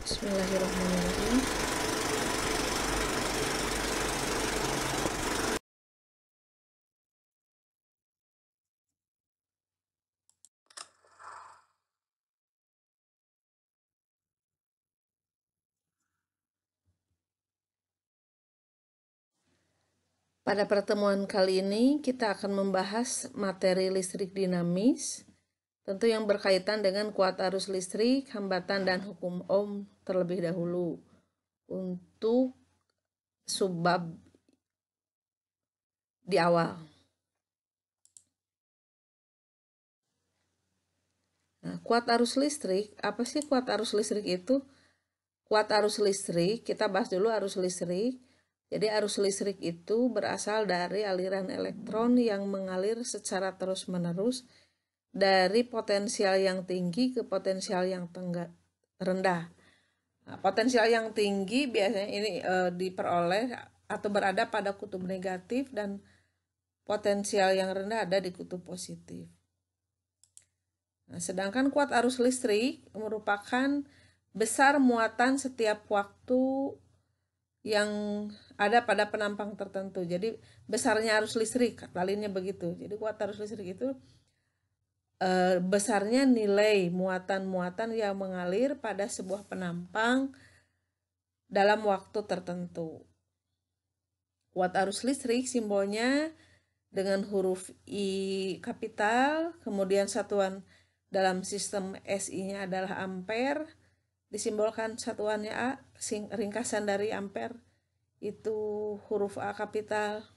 Bismillahirrahmanirrahim. Pada pertemuan kali ini kita akan membahas materi listrik dinamis, tentu yang berkaitan dengan kuat arus listrik, hambatan, dan hukum Ohm terlebih dahulu. Untuk subbab di awal. Nah, kuat arus listrik, apa sih kuat arus listrik itu? Kuat arus listrik, kita bahas dulu arus listrik. Jadi arus listrik itu berasal dari aliran elektron yang mengalir secara terus-menerus dari potensial yang tinggi ke potensial yang rendah. Nah, potensial yang tinggi biasanya ini diperoleh atau berada pada kutub negatif dan potensial yang rendah ada di kutub positif. Nah, sedangkan kuat arus listrik merupakan besar muatan setiap waktu yang ada pada penampang tertentu. Jadi besarnya arus listrik, kata lainnya begitu. Jadi kuat arus listrik itu besarnya nilai muatan-muatan yang mengalir pada sebuah penampang dalam waktu tertentu. Kuat arus listrik simbolnya dengan huruf I kapital, kemudian satuan dalam sistem SI-nya adalah ampere, disimbolkan satuannya A, ringkasan dari ampere itu huruf A kapital.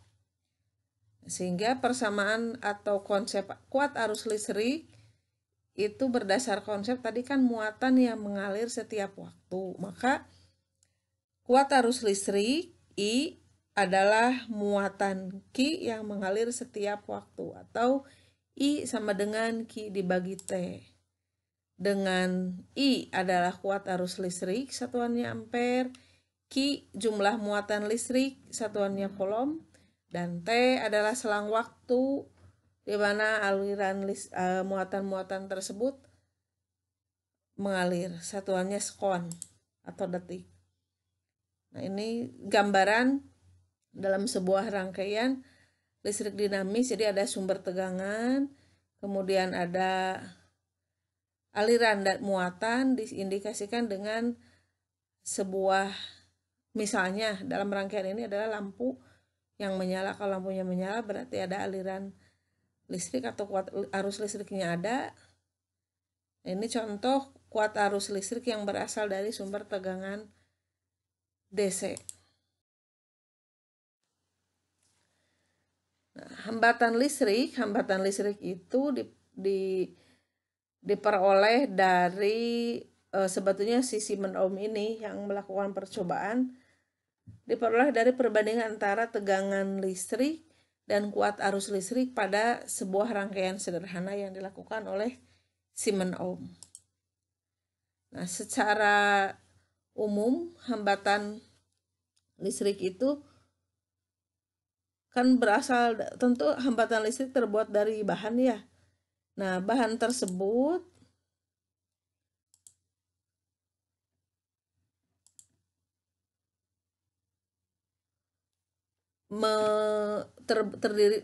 Sehingga persamaan atau konsep kuat arus listrik itu berdasar konsep tadi kan muatan yang mengalir setiap waktu. Maka kuat arus listrik I adalah muatan Q yang mengalir setiap waktu, atau I sama dengan Q dibagi T. Dengan I adalah kuat arus listrik, satuannya ampere, Q jumlah muatan listrik, satuannya coulomb, dan T adalah selang waktu di mana aliran muatan-muatan tersebut mengalir, satuannya sekon atau detik. Nah, ini gambaran dalam sebuah rangkaian listrik dinamis. Jadi ada sumber tegangan, kemudian ada aliran dan muatan diindikasikan dengan sebuah, misalnya dalam rangkaian ini adalah lampu yang menyala. Kalau lampunya menyala berarti ada aliran listrik atau kuat arus listriknya ada. Ini contoh kuat arus listrik yang berasal dari sumber tegangan DC. Nah, hambatan listrik itu diperoleh dari sebetulnya si Simon Ohm ini yang melakukan percobaan, diperoleh dari perbandingan antara tegangan listrik dan kuat arus listrik pada sebuah rangkaian sederhana yang dilakukan oleh Simon Ohm. Nah, secara umum hambatan listrik itu kan berasal, tentu hambatan listrik terbuat dari bahan ya. Nah, bahan tersebut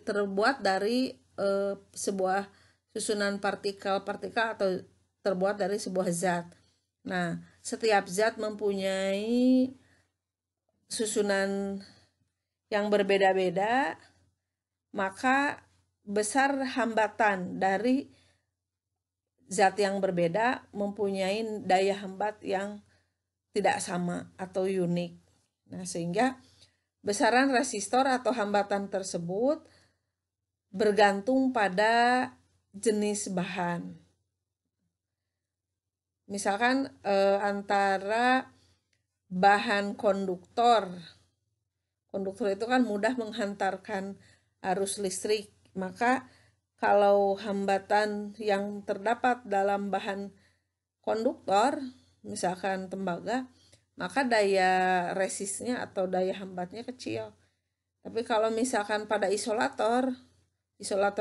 terbuat dari sebuah susunan partikel-partikel atau terbuat dari sebuah zat. Nah, setiap zat mempunyai susunan yang berbeda-beda, maka besar hambatan dari zat yang berbeda mempunyai daya hambat yang tidak sama atau unik. Nah, sehingga besaran resistor atau hambatan tersebut bergantung pada jenis bahan. Misalkan antara bahan konduktor itu kan mudah menghantarkan arus listrik, maka kalau hambatan yang terdapat dalam bahan konduktor, misalkan tembaga, maka daya resistnya atau daya hambatnya kecil. Tapi kalau misalkan pada isolator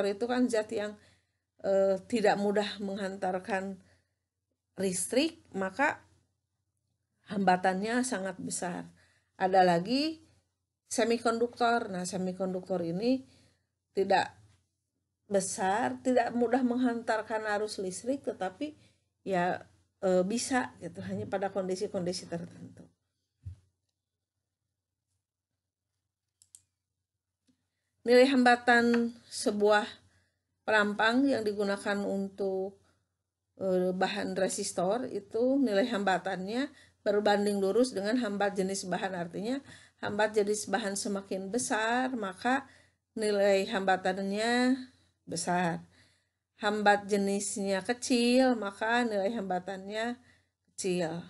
itu kan zat yang tidak mudah menghantarkan listrik, maka hambatannya sangat besar. Ada lagi semikonduktor. Nah, semikonduktor ini tidak besar, tidak mudah menghantarkan arus listrik, tetapi ya bisa gitu, hanya pada kondisi-kondisi tertentu. Nilai hambatan sebuah perampang yang digunakan untuk bahan resistor itu nilai hambatannya berbanding lurus dengan hambat jenis bahan. Artinya hambat jenis bahan semakin besar, maka nilai hambatannya besar. Hambat jenisnya kecil, maka nilai hambatannya kecil.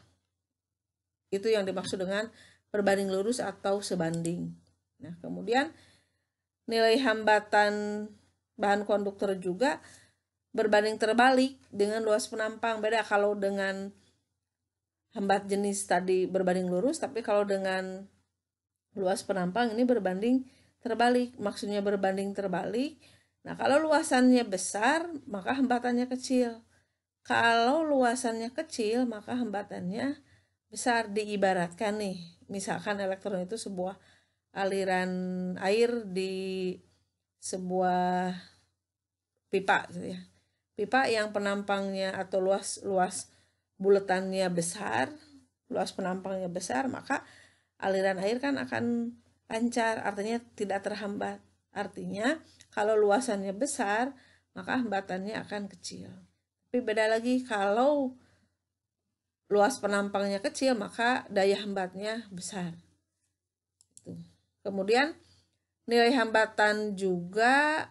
Itu yang dimaksud dengan berbanding lurus atau sebanding. Nah, kemudian nilai hambatan bahan konduktor juga berbanding terbalik dengan luas penampang. Beda kalau dengan hambat jenis tadi berbanding lurus, tapi kalau dengan luas penampang ini berbanding terbalik. Maksudnya berbanding terbalik. Nah, kalau luasannya besar, maka hambatannya kecil. Kalau luasannya kecil, maka hambatannya besar. Diibaratkan nih, misalkan elektron itu sebuah aliran air di sebuah pipa gitu ya. Pipa yang penampangnya atau luas buletannya besar, luas penampangnya besar, maka aliran air kan akan lancar, artinya tidak terhambat. Artinya kalau luasannya besar, maka hambatannya akan kecil. Tapi beda lagi kalau luas penampangnya kecil, maka daya hambatnya besar. Kemudian nilai hambatan juga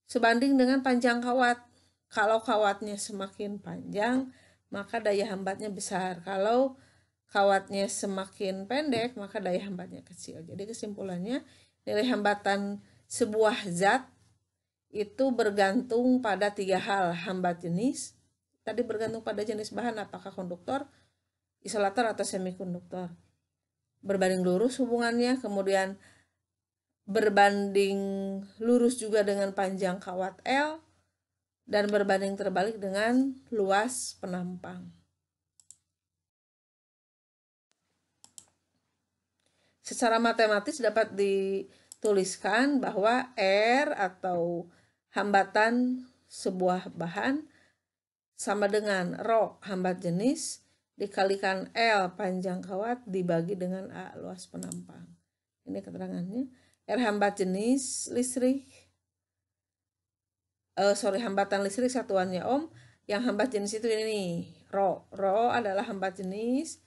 sebanding dengan panjang kawat. Kalau kawatnya semakin panjang, maka daya hambatnya besar. Kalau kawatnya semakin pendek, maka daya hambatnya kecil. Jadi kesimpulannya, nilai hambatan sebuah zat itu bergantung pada 3 hal. Hambat jenis, tadi bergantung pada jenis bahan, apakah konduktor, isolator, atau semikonduktor. Berbanding lurus hubungannya, kemudian berbanding lurus juga dengan panjang kawat L, dan berbanding terbalik dengan luas penampang. Secara matematis dapat dituliskan bahwa R atau hambatan sebuah bahan sama dengan ρ hambat jenis dikalikan L panjang kawat dibagi dengan A luas penampang. Ini keterangannya. R hambat jenis listrik, hambatan listrik satuannya ohm. Yang hambat jenis itu ini ρ. ρ adalah hambat jenis.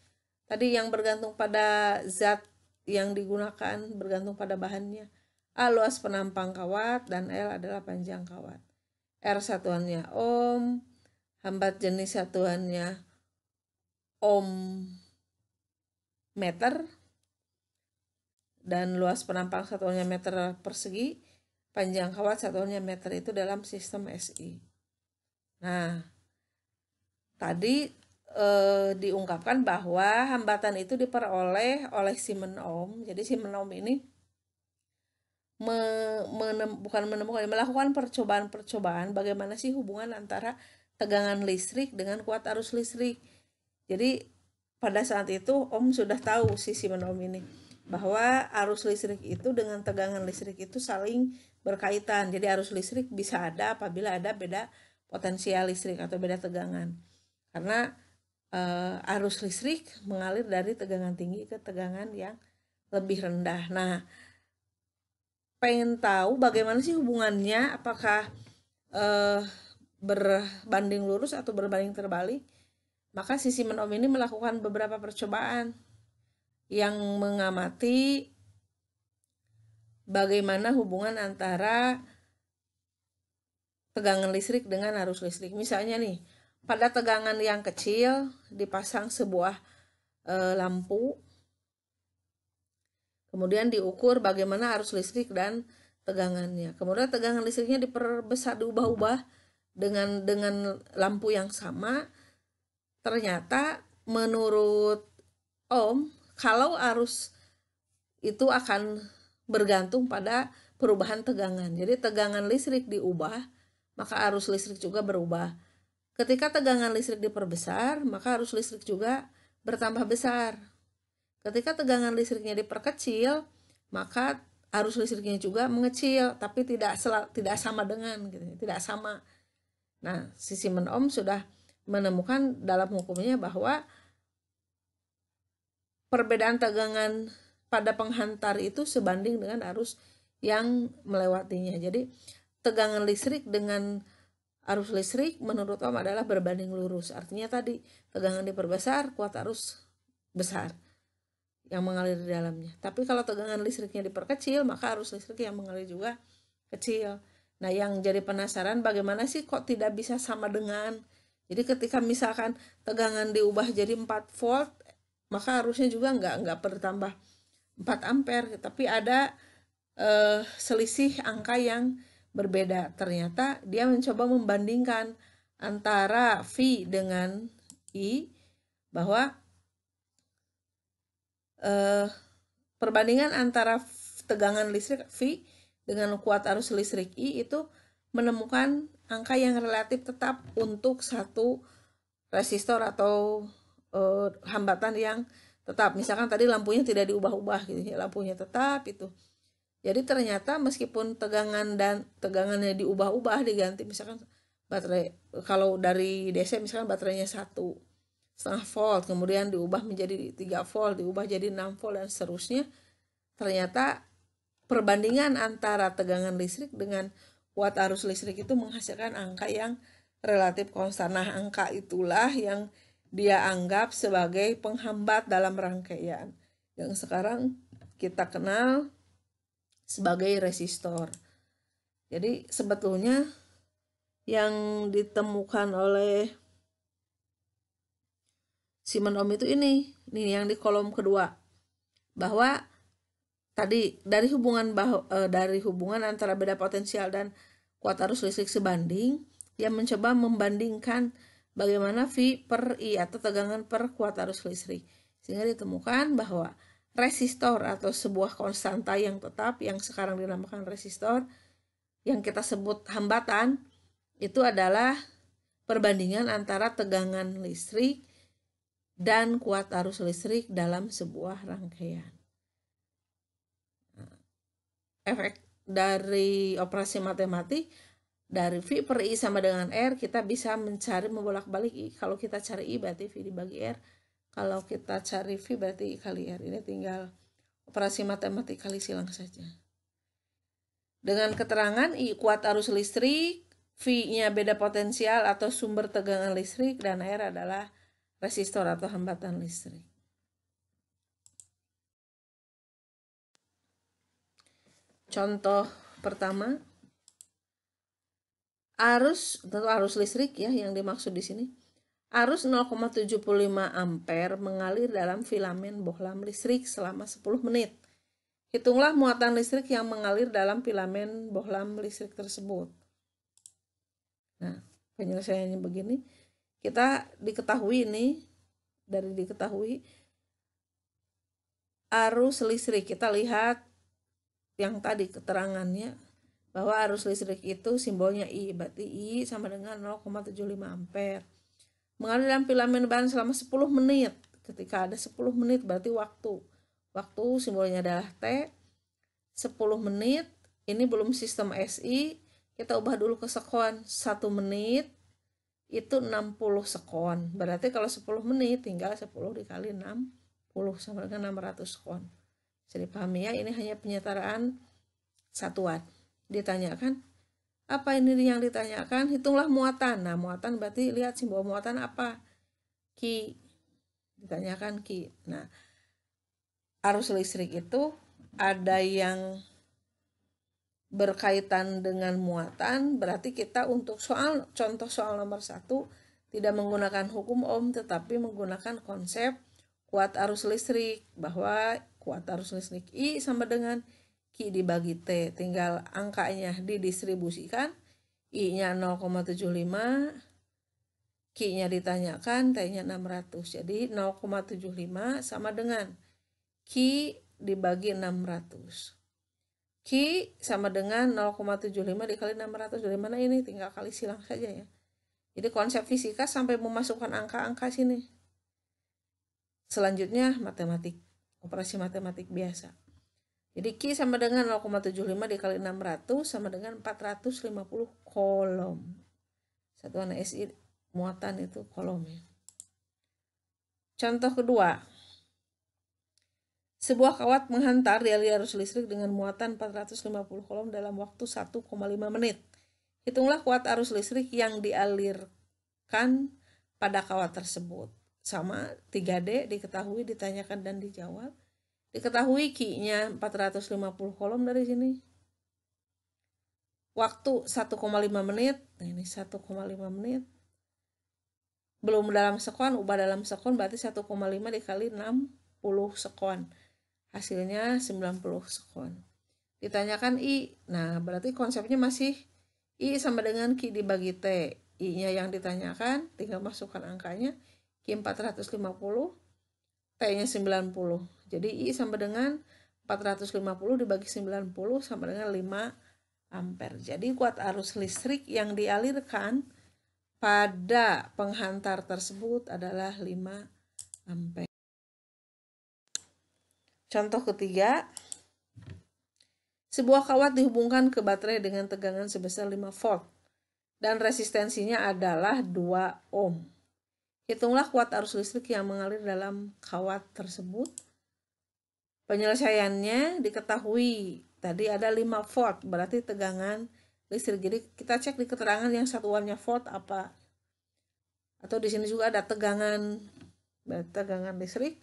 Tadi yang bergantung pada zat yang digunakan, bergantung pada bahannya. A luas penampang kawat dan L adalah panjang kawat. R satuannya ohm, hambat jenis satuannya ohm meter, dan luas penampang satuannya meter persegi, panjang kawat satuannya meter. Itu dalam sistem SI. Nah, tadi diungkapkan bahwa hambatan itu diperoleh oleh Siemens ohm. Jadi Siemens ohm ini melakukan percobaan bagaimana sih hubungan antara tegangan listrik dengan kuat arus listrik. Jadi pada saat itu ohm sudah tahu si Siemens ohm ini bahwa arus listrik itu dengan tegangan listrik itu saling berkaitan. Jadi arus listrik bisa ada apabila ada beda potensial listrik atau beda tegangan. Karena arus listrik mengalir dari tegangan tinggi ke tegangan yang lebih rendah. Nah, pengen tahu bagaimana sih hubungannya, apakah berbanding lurus atau berbanding terbalik? Maka si Siemens ohm ini melakukan beberapa percobaan yang mengamati bagaimana hubungan antara tegangan listrik dengan arus listrik. Misalnya nih, pada tegangan yang kecil dipasang sebuah lampu, kemudian diukur bagaimana arus listrik dan tegangannya. Kemudian tegangan listriknya diperbesar, diubah-ubah dengan lampu yang sama. Ternyata menurut ohm, kalau arus itu akan bergantung pada perubahan tegangan. Jadi tegangan listrik diubah, maka arus listrik juga berubah. Ketika tegangan listrik diperbesar, maka arus listrik juga bertambah besar. Ketika tegangan listriknya diperkecil, maka arus listriknya juga mengecil, tapi tidak sama dengan gitu, tidak sama. Nah, si Simon Ohm sudah menemukan dalam hukumnya bahwa perbedaan tegangan pada penghantar itu sebanding dengan arus yang melewatinya. Jadi tegangan listrik dengan arus listrik menurut Ohm adalah berbanding lurus. Artinya tadi tegangan diperbesar, kuat arus besar yang mengalir di dalamnya. Tapi kalau tegangan listriknya diperkecil, maka arus listrik yang mengalir juga kecil. Nah, yang jadi penasaran bagaimana sih kok tidak bisa sama dengan. Jadi ketika misalkan tegangan diubah jadi 4 volt, maka arusnya juga nggak bertambah 4 ampere, tapi ada selisih angka yang berbeda. Ternyata dia mencoba membandingkan antara V dengan I, bahwa perbandingan antara tegangan listrik V dengan kuat arus listrik I itu menemukan angka yang relatif tetap untuk satu resistor atau hambatan yang tetap. Misalkan tadi lampunya tidak diubah-ubah gitu ya, lampunya tetap itu. Jadi ternyata meskipun tegangannya diubah-ubah, diganti misalkan baterai, kalau dari DC misalkan baterainya 1,5 volt, kemudian diubah menjadi 3 volt, diubah jadi 6 volt dan seterusnya, ternyata perbandingan antara tegangan listrik dengan kuat arus listrik itu menghasilkan angka yang relatif konstan. Nah, angka itulah yang dia anggap sebagai penghambat dalam rangkaian, yang sekarang kita kenal sebagai resistor. Jadi sebetulnya yang ditemukan oleh Simon Ohm itu ini yang di kolom kedua, bahwa tadi dari hubungan antara beda potensial dan kuat arus listrik sebanding, dia mencoba membandingkan bagaimana V per I atau tegangan per kuat arus listrik, sehingga ditemukan bahwa resistor atau sebuah konstanta yang tetap yang sekarang dinamakan resistor, yang kita sebut hambatan, itu adalah perbandingan antara tegangan listrik dan kuat arus listrik dalam sebuah rangkaian. Efek dari operasi matematik, dari V per I sama dengan R, kita bisa mencari membolak-balik I. Kalau kita cari I berarti V dibagi R. Kalau kita cari V berarti I kali R. Ini tinggal operasi matematik kali silang saja. Dengan keterangan I kuat arus listrik, V-nya beda potensial atau sumber tegangan listrik, dan R adalah resistor atau hambatan listrik. Contoh pertama, tentu arus listrik ya yang dimaksud di sini. Arus 0,75 ampere mengalir dalam filamen bohlam listrik selama 10 menit. Hitunglah muatan listrik yang mengalir dalam filamen bohlam listrik tersebut. Nah, penyelesaiannya begini. Kita diketahui arus listrik, kita lihat yang tadi keterangannya bahwa arus listrik itu simbolnya I, berarti I sama dengan 0,75 ampere. Mengalir dalam filamen bahan selama 10 menit. Ketika ada 10 menit berarti waktu simbolnya adalah T. 10 menit, ini belum sistem SI, kita ubah dulu ke sekon. 1 menit itu 60 sekon. Berarti kalau 10 menit tinggal 10 dikali 60 sama dengan 600 sekon. Bisa dipahami ya, ini hanya penyetaraan satuan. Ditanyakan apa ini yang ditanyakan? Hitunglah muatan. Nah, muatan berarti lihat simbol muatan apa? Q. Ditanyakan Q. Nah, arus listrik itu ada yang berkaitan dengan muatan, berarti kita untuk contoh soal nomor 1 tidak menggunakan hukum Ohm, tetapi menggunakan konsep kuat arus listrik, bahwa kuat arus listrik I sama dengan Q dibagi T, tinggal angkanya didistribusikan, I-nya 0,75, Q-nya ditanyakan, T-nya 600. Jadi 0,75 sama dengan Q dibagi 600. Q sama dengan 0,75 dikali 600. Dari mana ini? Tinggal kali silang saja ya. Jadi konsep fisika sampai memasukkan angka-angka sini. selanjutnya matematik, operasi matematik biasa. Jadi Q sama dengan 0,75 dikali 600 sama dengan 450 kolom. Satuan SI muatan itu kolomnya. Contoh kedua. Sebuah kawat menghantar di arus listrik dengan muatan 450 kolom dalam waktu 1,5 menit. Hitunglah kuat arus listrik yang dialirkan pada kawat tersebut. Sama 3D diketahui, ditanyakan, dan dijawab. Diketahui Q-nya 450 kolom dari sini. Waktu 1,5 menit. Nah ini 1,5 menit. Belum dalam sekon, ubah dalam sekon berarti 1,5 dikali 60 sekon. Hasilnya 90 sekon. Ditanyakan I. Nah berarti konsepnya masih I sama dengan Q dibagi T. I-nya yang ditanyakan, tinggal masukkan angkanya. Q 450, T-nya 90. Jadi I sama dengan 450 dibagi 90 sama dengan 5 ampere. Jadi kuat arus listrik yang dialirkan pada penghantar tersebut adalah 5 ampere. Contoh ketiga. Sebuah kawat dihubungkan ke baterai dengan tegangan sebesar 5 volt dan resistensinya adalah 2 ohm. Hitunglah kuat arus listrik yang mengalir dalam kawat tersebut. Penyelesaiannya diketahui. Tadi ada 5 volt, berarti tegangan listrik. Jadi kita cek di keterangan yang satuannya volt apa. Atau di sini juga ada tegangan listrik.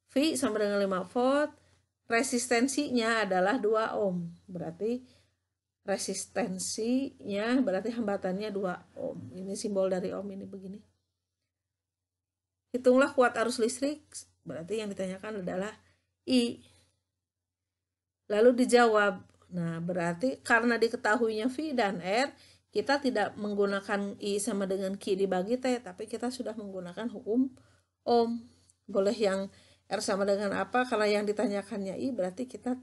V sama dengan 5 volt. Resistensinya adalah 2 ohm. Berarti resistensinya berarti hambatannya 2 ohm. Ini simbol dari ohm ini begini. Hitunglah kuat arus listrik. Berarti yang ditanyakan adalah I. Lalu dijawab. Nah, berarti karena diketahuinya V dan R, kita tidak menggunakan I sama dengan Q dibagi T, tapi kita sudah menggunakan hukum ohm. Boleh yang R sama dengan apa? Karena yang ditanyakannya I, berarti kita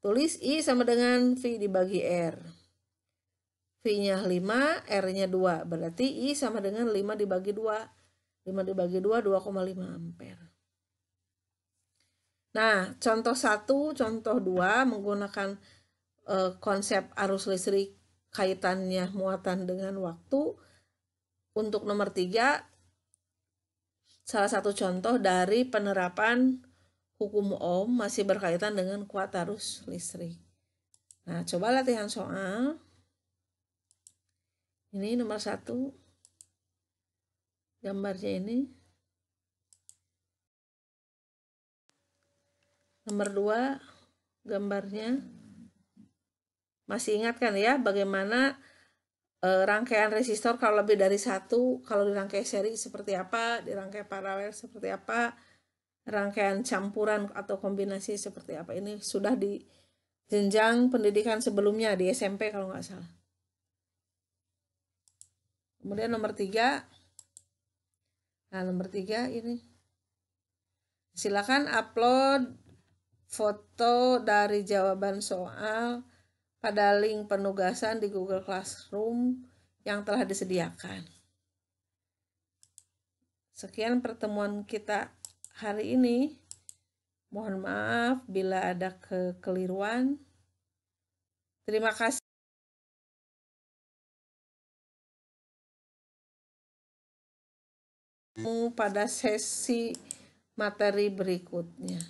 tulis I sama dengan V dibagi R. V-nya 5, R-nya 2. Berarti I sama dengan 5 dibagi 2. 5 dibagi 2, 2,5 ampere. Nah, contoh 1, contoh 2 menggunakan konsep arus listrik kaitannya muatan dengan waktu. Untuk nomor 3, salah satu contoh dari penerapan hukum ohm masih berkaitan dengan kuat arus listrik. Nah, coba latihan soal. Ini nomor 1. Gambarnya ini. Nomor 2, gambarnya. Masih ingat kan ya bagaimana rangkaian resistor kalau lebih dari 1, kalau dirangkai seri seperti apa, dirangkai paralel seperti apa, rangkaian campuran atau kombinasi seperti apa. Ini sudah di jenjang pendidikan sebelumnya di SMP kalau nggak salah. Kemudian nomor 3. Nah, nomor 3 ini. Silakan upload foto dari jawaban soal pada link penugasan di Google Classroom yang telah disediakan. Sekian pertemuan kita hari ini. Mohon maaf bila ada kekeliruan. Terima kasih. Pada sesi materi berikutnya.